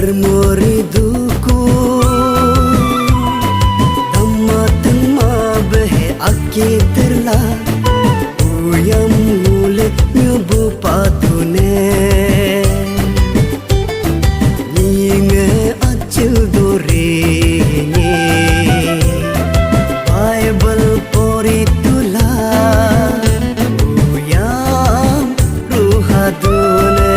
Termori duku Tamateng mabehe aki terla Uyam mule nyubu patune Nyinge acil dorenye Bible pori tula Uyam ruhadune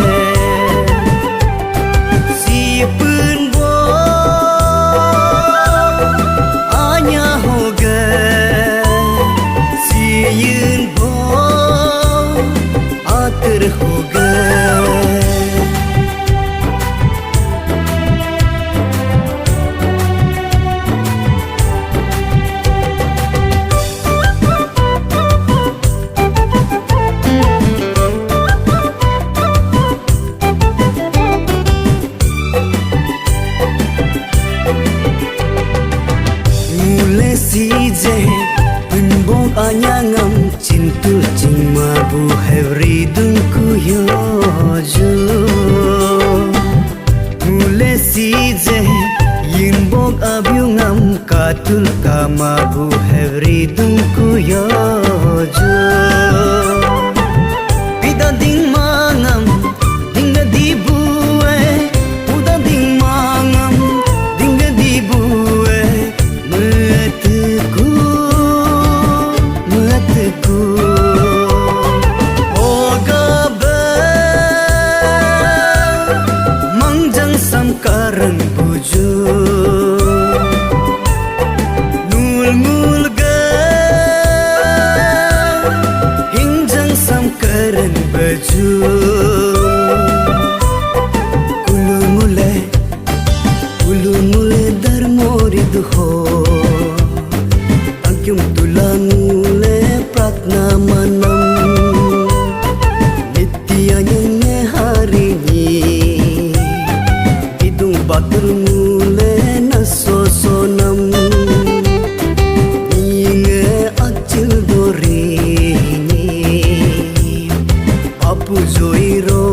Penbong anyangam cintul cing mabu hevri dungku yojo Mule sije yinbong abyungam katul kamabu hevri dungku yojo Pida ding mangam dinga dibuwe Uda ding mangam dinga dibuwe Meteku Samkaran buju Nul ga Hinjang samkaran baju Ulu mule darmori duho Angkyum tulang mule pratna manam Nityanya hari ni Batur mule nasosonam Inge acil dorini Papu joiro